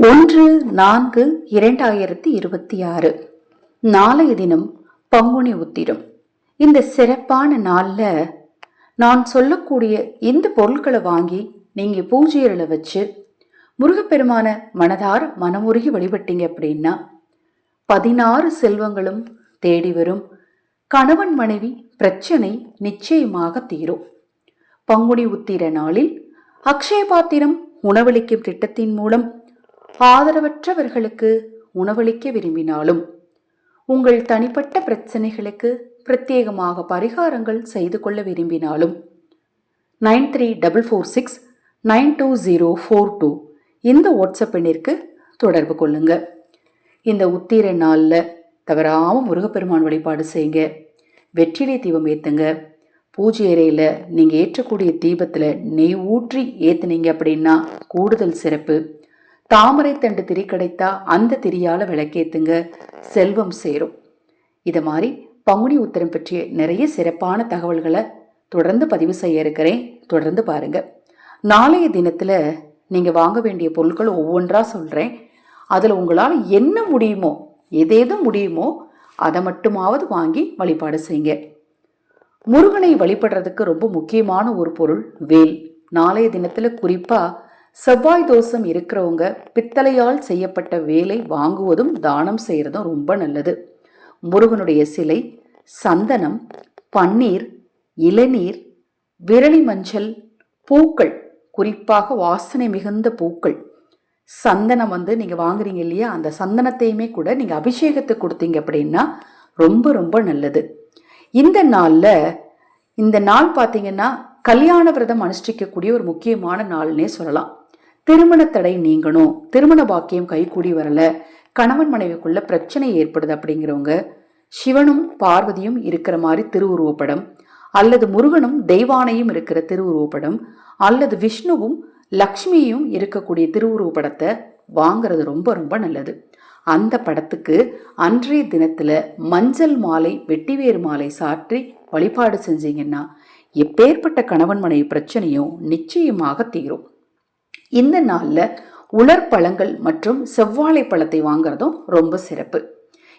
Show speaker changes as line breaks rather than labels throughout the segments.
1/4/2026 நாளைய தினம் பங்குனி உத்திரம். இந்த சிறப்பான நாளில் நான் சொல்லக்கூடிய இந்த பொருட்களை வாங்கி நீங்கள் பூஜையில் வச்சு முருகப்பெருமான மனதார மனமுருகி வழிபட்டீங்க அப்படின்னா 16 செல்வங்களும் தேடி வரும். கணவன் மனைவி பிரச்சனை நிச்சயமாக தீரும். பங்குனி உத்திர நாளில் அக்ஷய பாத்திரம் உணவளிக்கும் திட்டத்தின் மூலம் ஆதரவற்றவர்களுக்கு உணவளிக்க விரும்பினாலும் உங்கள் தனிப்பட்ட பிரச்சனைகளுக்கு பிரத்யேகமாக பரிகாரங்கள் செய்து கொள்ள விரும்பினாலும் 9344692042 இந்த வாட்ஸ்அப் எண்ணிற்கு தொடர்பு கொள்ளுங்க. இந்த உத்திர நாளில் தவறாமல் முருகப்பெருமான் வழிபாடு செய்யுங்க. வெற்றிலை தீபம் ஏற்றுங்க. பூஜை அறையில் நீங்கள் ஏற்றக்கூடிய தீபத்தில் நெய் ஊற்றி ஏற்றுனீங்க அப்படின்னா கூடுதல் சிறப்பு. தாமரை தண்டு திரி கிடைத்தா அந்த திரியால் விளக்கேற்றுங்க, செல்வம் சேரும். இதை மாதிரி பங்குனி உத்திரம் பற்றிய நிறைய சிறப்பான தகவல்களை தொடர்ந்து பதிவு செய்ய இருக்கிறேன். தொடர்ந்து பாருங்கள். நாளைய தினத்தில் நீங்கள் வாங்க வேண்டிய பொருட்கள் ஒவ்வொன்றா சொல்கிறேன். அதில் உங்களால் என்ன முடியுமோ, எதேதோ முடியுமோ அதை மட்டுமாவது வாங்கி வழிபாடு செய்யுங்க. முருகனை வழிபடுறதுக்கு ரொம்ப முக்கியமான ஒரு பொருள் வேல். நாளைய தினத்தில் குறிப்பாக செவ்வாய் தோஷம் இருக்கிறவங்க பித்தளையால் செய்யப்பட்ட வேலை வாங்குவதும் தானம் செய்கிறதும் ரொம்ப நல்லது. முருகனுடைய சிலை, சந்தனம், பன்னீர், இளநீர், விரலி மஞ்சள், பூக்கள், குறிப்பாக வாசனை மிகுந்த பூக்கள், சந்தனம் நீங்கள் வாங்குறீங்க இல்லையா, அந்த சந்தனத்தையுமே கூட நீங்கள் அபிஷேகத்துக்கு கொடுத்தீங்க அப்படின்னா ரொம்ப ரொம்ப நல்லது. இந்த நாள் பார்த்தீங்கன்னா கல்யாண விரதம் அனுஷ்டிக்கக்கூடிய ஒரு முக்கியமான நாள்னே சொல்லலாம். திருமண தடை நீங்கணும், திருமண பாக்கியம் கைகூடி வரல, கணவன் மனைவிக்குள்ள பிரச்சனை ஏற்படுது அப்படிங்கிறவங்க சிவனும் பார்வதியும் இருக்கிற மாதிரி திருவுருவப்படம், அல்லது முருகனும் தெய்வானையும் இருக்கிற திருவுருவப்படம், அல்லது விஷ்ணுவும் லக்ஷ்மியும் இருக்கக்கூடிய திருவுருவப்படத்தை வாங்கிறது ரொம்ப ரொம்ப நல்லது. அந்த படத்துக்கு அன்றைய தினத்தில் மஞ்சள் மாலை, வெட்டிவேறு மாலை சாற்றி வழிபாடு செஞ்சீங்கன்னா எப்பேற்பட்ட கணவன் மனைவி பிரச்சனையும் நிச்சயமாக தீரும். இந்த நாளில் உலர் பழங்கள் மற்றும் செவ்வாழை பழத்தை வாங்குறதும் ரொம்ப சிறப்பு.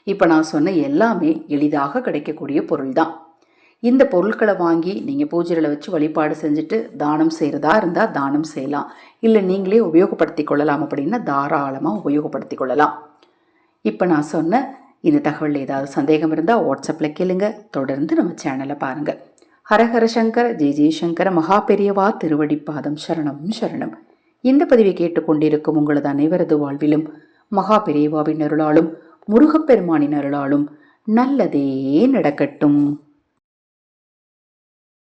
இப்போ நான் சொன்ன எல்லாமே எளிதாக கிடைக்கக்கூடிய பொருள் தான். இந்த பொருட்களை வாங்கி நீங்கள் பூஜையில் வச்சு வழிபாடு செஞ்சுட்டு தானம் செய்கிறதா இருந்தால் தானம் செய்யலாம். இல்லை நீங்களே உபயோகப்படுத்தி கொள்ளலாம் அப்படின்னா தாராளமாக உபயோகப்படுத்தி கொள்ளலாம். இப்போ நான் சொன்ன இந்த தகவலில் ஏதாவது சந்தேகம் இருந்தால் வாட்ஸ்அப்பில் கேளுங்க. தொடர்ந்து நம்ம சேனலை பாருங்கள். ஹரஹர சங்கர, ஜெய் ஜெய்சங்கர, மகா பெரியவா திருவடிப்பாதம் சரணம் சரணம். இந்த பதிவை கேட்டுக்கொண்டிருக்கும் உங்களது அனைவரது வாழ்விலும் மகா பெரியவாவின் அருளாலும் முருகப்பெருமானின் அருளாலும் நல்லதே நடக்கட்டும்.